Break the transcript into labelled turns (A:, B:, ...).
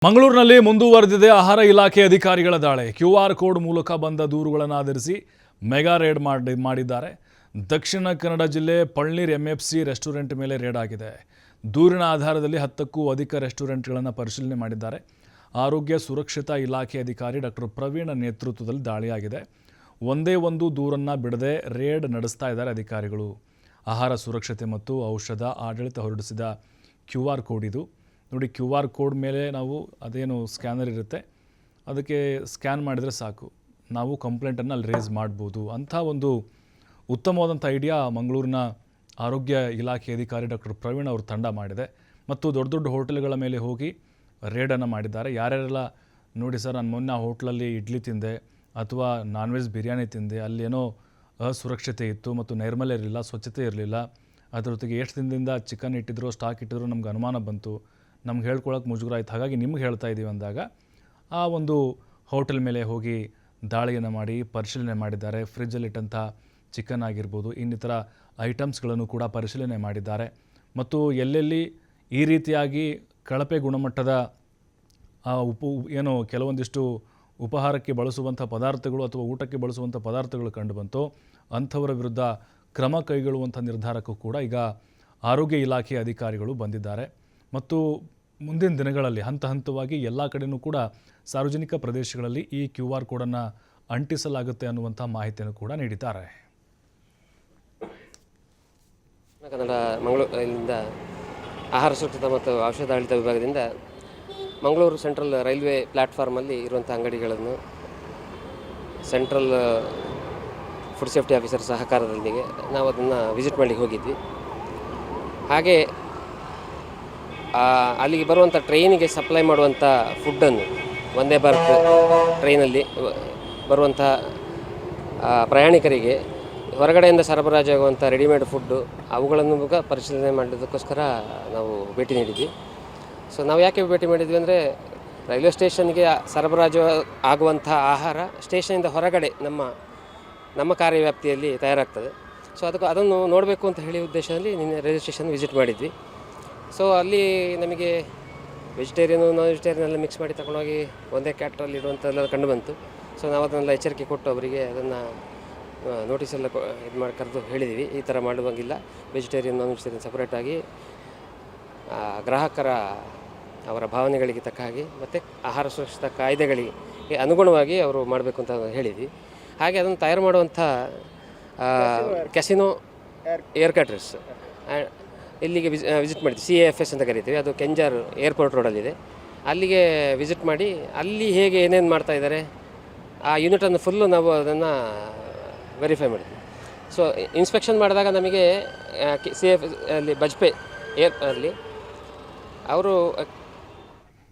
A: ಮಂಗಳೂರಿನಲ್ಲಿ ಮುಂದುವರೆದಿದೆ ಆಹಾರ ಇಲಾಖೆ ಅಧಿಕಾರಿಗಳ ದಾಳಿ. QR ಕೋಡ್ ಮೂಲಕ ಬಂದ ದೂರುಗಳನ್ನು ಆಧರಿಸಿ ಮೆಗಾ ರೇಡ್ ಮಾಡಿದ್ದಾರೆ. ದಕ್ಷಿಣ ಕನ್ನಡ ಜಿಲ್ಲೆ ಪಳ್ನೀರ್ MFC ರೆಸ್ಟೋರೆಂಟ್ ಮೇಲೆ ರೇಡ್ ಆಗಿದೆ. ದೂರಿನ ಆಧಾರದಲ್ಲಿ 10ಕ್ಕೂ ಅಧಿಕ ರೆಸ್ಟೋರೆಂಟ್ಗಳನ್ನು ಪರಿಶೀಲನೆ ಮಾಡಿದ್ದಾರೆ. ಆರೋಗ್ಯ ಸುರಕ್ಷತಾ ಇಲಾಖೆ ಅಧಿಕಾರಿ ಡಾಕ್ಟರ್ ಪ್ರವೀಣ್ ನೇತೃತ್ವದಲ್ಲಿ ದಾಳಿಯಾಗಿದೆ. ಒಂದೇ ಒಂದು ದೂರನ್ನು ಬಿಡದೆ ರೇಡ್ ನಡೆಸ್ತಾ ಇದ್ದಾರೆ ಅಧಿಕಾರಿಗಳು. ಆಹಾರ ಸುರಕ್ಷತೆ ಮತ್ತು ಔಷಧ ಆಡಳಿತ ಹೊರಡಿಸಿದ QR ಕೋಡ್ ಇದು ನೋಡಿ. QR ಕೋಡ್ ಮೇಲೆ ನಾವು ಅದೇನು ಸ್ಕ್ಯಾನರ್ ಇರುತ್ತೆ ಅದಕ್ಕೆ ಸ್ಕ್ಯಾನ್ ಮಾಡಿದರೆ ಸಾಕು, ನಾವು ಕಂಪ್ಲೇಂಟನ್ನು ಅಲ್ಲಿ ರೇಸ್ ಮಾಡ್ಬೋದು. ಅಂಥ ಒಂದು ಉತ್ತಮವಾದಂಥ ಐಡಿಯಾ ಮಂಗಳೂರಿನ ಆರೋಗ್ಯ ಇಲಾಖೆ ಅಧಿಕಾರಿ ಡಾಕ್ಟರ್ ಪ್ರವೀಣ್ ಅವ್ರ ತಂಡ ಮಾಡಿದೆ. ಮತ್ತು ದೊಡ್ಡ ದೊಡ್ಡ ಹೋಟೆಲ್ಗಳ ಮೇಲೆ ಹೋಗಿ ರೇಡನ್ನು ಮಾಡಿದ್ದಾರೆ. ಯಾರ್ಯಾರೆಲ್ಲ ನೋಡಿ ಸರ್, ನಾನು ಮೊನ್ನೆ ಆ ಹೋಟ್ಲಲ್ಲಿ ಇಡ್ಲಿ ತಿಂದೆ ಅಥವಾ ನಾನ್ ವೆಜ್ ಬಿರಿಯಾನಿ ತಿಂದೆ, ಅಲ್ಲೇನೋ ಅಸುರಕ್ಷತೆ ಇತ್ತು ಮತ್ತು ನೈರ್ಮಲ್ಯ ಇರಲಿಲ್ಲ, ಸ್ವಚ್ಛತೆ ಇರಲಿಲ್ಲ, ಅದ್ರ ಜೊತೆಗೆ ಎಷ್ಟು ದಿನದಿಂದ ಚಿಕನ್ ಇಟ್ಟಿದ್ರು ಸ್ಟಾಕ್ ಇಟ್ಟಿದ್ರು ನಮ್ಗೆ ಅನುಮಾನ ಬಂತು, ನಮ್ಗೆ ಹೇಳ್ಕೊಳಕ್ಕೆ ಮುಜುಗರ ಆಯ್ತು, ಹಾಗಾಗಿ ನಿಮ್ಗೆ ಹೇಳ್ತಾ ಇದ್ದೀವಿ ಅಂದಾಗ ಆ ಒಂದು ಹೋಟೆಲ್ ಮೇಲೆ ಹೋಗಿ ದಾಳಿಯನ್ನು ಮಾಡಿ ಪರಿಶೀಲನೆ ಮಾಡಿದ್ದಾರೆ. ಫ್ರಿಜ್ಜಲ್ಲಿಟ್ಟಂಥ ಚಿಕನ್ ಆಗಿರ್ಬೋದು, ಇನ್ನಿತರ ಐಟಮ್ಸ್ಗಳನ್ನು ಕೂಡ ಪರಿಶೀಲನೆ ಮಾಡಿದ್ದಾರೆ. ಮತ್ತು ಎಲ್ಲೆಲ್ಲಿ ಈ ರೀತಿಯಾಗಿ ಕಳಪೆ ಗುಣಮಟ್ಟದ ಕೆಲವೊಂದಿಷ್ಟು ಉಪಹಾರಕ್ಕೆ ಬಳಸುವಂಥ ಪದಾರ್ಥಗಳು ಅಥವಾ ಊಟಕ್ಕೆ ಬಳಸುವಂಥ ಪದಾರ್ಥಗಳು ಕಂಡುಬಂತು, ಅಂಥವರ ವಿರುದ್ಧ ಕ್ರಮ ಕೈಗೊಳ್ಳುವಂಥ ನಿರ್ಧಾರಕ್ಕೂ ಕೂಡ ಈಗ ಆರೋಗ್ಯ ಇಲಾಖೆ ಅಧಿಕಾರಿಗಳು ಬಂದಿದ್ದಾರೆ. ಮತ್ತು ಮುಂದಿನ ದಿನಗಳಲ್ಲಿ ಹಂತ ಹಂತವಾಗಿ ಎಲ್ಲ ಕಡೆಯೂ ಕೂಡ ಸಾರ್ವಜನಿಕ ಪ್ರದೇಶಗಳಲ್ಲಿ ಈ QR ಕೋಡನ್ನು ಅಂಟಿಸಲಾಗುತ್ತೆ ಅನ್ನುವಂಥ ಮಾಹಿತಿಯನ್ನು ಕೂಡ ನೀಡಿದ್ದಾರೆ.
B: ಕನ್ನಡ ಮಂಗಳೂರಿನಿಂದ ಆಹಾರ ಸುರಕ್ಷತಾ ಮತ್ತು ಔಷಧ ಆಡಳಿತ ವಿಭಾಗದಿಂದ ಮಂಗಳೂರು ಸೆಂಟ್ರಲ್ ರೈಲ್ವೆ ಪ್ಲ್ಯಾಟ್ಫಾರ್ಮಲ್ಲಿ ಇರುವಂಥ ಅಂಗಡಿಗಳನ್ನು ಸೆಂಟ್ರಲ್ ಫುಡ್ ಸೇಫ್ಟಿ ಆಫೀಸರ್ ಸಹಕಾರದೊಂದಿಗೆ ನಾವು ಅದನ್ನು ವಿಸಿಟ್ ಮಾಡಲಿಕ್ಕೆ ಹೋಗಿದ್ವಿ. ಹಾಗೆ ಅಲ್ಲಿಗೆ ಬರುವಂಥ ಟ್ರೈನಿಗೆ ಸಪ್ಲೈ ಮಾಡುವಂಥ ಫುಡ್ಡನ್ನು ವಂದೇ ಭಾರತ್ ಟ್ರೈನಲ್ಲಿ ಬರುವಂಥ ಪ್ರಯಾಣಿಕರಿಗೆ ಹೊರಗಡೆಯಿಂದ ಸರಬರಾಜಾಗುವಂಥ ರೆಡಿಮೇಡ್ ಫುಡ್ಡು ಅವುಗಳನ್ನು ಪರಿಶೀಲನೆ ಮಾಡೋದಕ್ಕೋಸ್ಕರ ನಾವು ಭೇಟಿ ನೀಡಿದ್ವಿ. ಸೊ ನಾವು ಯಾಕೆ ಭೇಟಿ ಮಾಡಿದ್ವಿ ಅಂದರೆ, ರೈಲ್ವೆ ಸ್ಟೇಷನ್ಗೆ ಸರಬರಾಜು ಆಗುವಂಥ ಆಹಾರ ಸ್ಟೇಷನಿಂದ ಹೊರಗಡೆ ನಮ್ಮ ಕಾರ್ಯವ್ಯಾಪ್ತಿಯಲ್ಲಿ ತಯಾರಾಗ್ತದೆ. ಸೊ ಅದನ್ನು ನೋಡಬೇಕು ಅಂತ ಹೇಳಿ ಉದ್ದೇಶದಲ್ಲಿ ನಿನ್ನೆ ರೈಲ್ವೆ ಸ್ಟೇಷನ್ ವಿಸಿಟ್ ಮಾಡಿದ್ವಿ. ಸೊ ಅಲ್ಲಿ ನಮಗೆ ವೆಜಿಟೇರಿಯನು ನಾನ್ ವೆಜಿಟೇರಿಯನ್ ಎಲ್ಲ ಮಿಕ್ಸ್ ಮಾಡಿ ತಗೊಂಡೋಗಿ ಒಂದೇ ಕ್ಯಾಟ್ರಲ್ಲಿ ಇಡುವಂಥೆಲ್ಲ ಕಂಡು ಬಂತು. ಸೊ ನಾವು ಅದನ್ನೆಲ್ಲ ಎಚ್ಚರಿಕೆ ಕೊಟ್ಟು ಅವರಿಗೆ ಅದನ್ನು ನೋಟಿಸೆಲ್ಲ ಇದು ಮಾಡಿ ಕರೆದು ಹೇಳಿದ್ದೀವಿ, ಈ ಥರ ಮಾಡುವಂಗಿಲ್ಲ, ವೆಜಿಟೇರಿಯನ್ ನಾನ್ ವೆಜಿಟೇರಿಯನ್ ಸಪ್ರೇಟಾಗಿ ಗ್ರಾಹಕರ ಅವರ ಭಾವನೆಗಳಿಗೆ ತಕ್ಕ ಹಾಗೆ ಮತ್ತು ಆಹಾರ ಸುರಕ್ಷತಾ ಕಾಯ್ದೆಗಳಿಗೆ ಅನುಗುಣವಾಗಿ ಅವರು ಮಾಡಬೇಕು ಅಂತ ಹೇಳಿದ್ವಿ. ಹಾಗೆ ಅದನ್ನು ತಯಾರು ಮಾಡುವಂಥ ಕ್ಯಾಸಿನೋ ಏರ್ ಕಟ್ರಸ್ ಇಲ್ಲಿಗೆ ವಿಸಿಟ್ ಮಾಡಿದ್ವಿ. CAFS ಅಂತ ಕರಿತೀವಿ, ಅದು ಕೆಂಜಾರ್ ಏರ್ಪೋರ್ಟ್ ರೋಡಲ್ಲಿದೆ. ಅಲ್ಲಿಗೆ ವಿಸಿಟ್ ಮಾಡಿ ಅಲ್ಲಿ ಹೇಗೆ ಏನೇನು ಮಾಡ್ತಾಯಿದ್ದಾರೆ ಆ ಯೂನಿಟನ್ನು ಫುಲ್ಲು ನಾವು ಅದನ್ನು ವೆರಿಫೈ ಮಾಡಿದ್ವಿ. ಸೊ ಇನ್ಸ್ಪೆಕ್ಷನ್ ಮಾಡಿದಾಗ ನಮಗೆ CAFS ಅಲ್ಲಿ ಬಜ್ಪೆ ಏರ್ ಅಲ್ಲಿ ಅವರು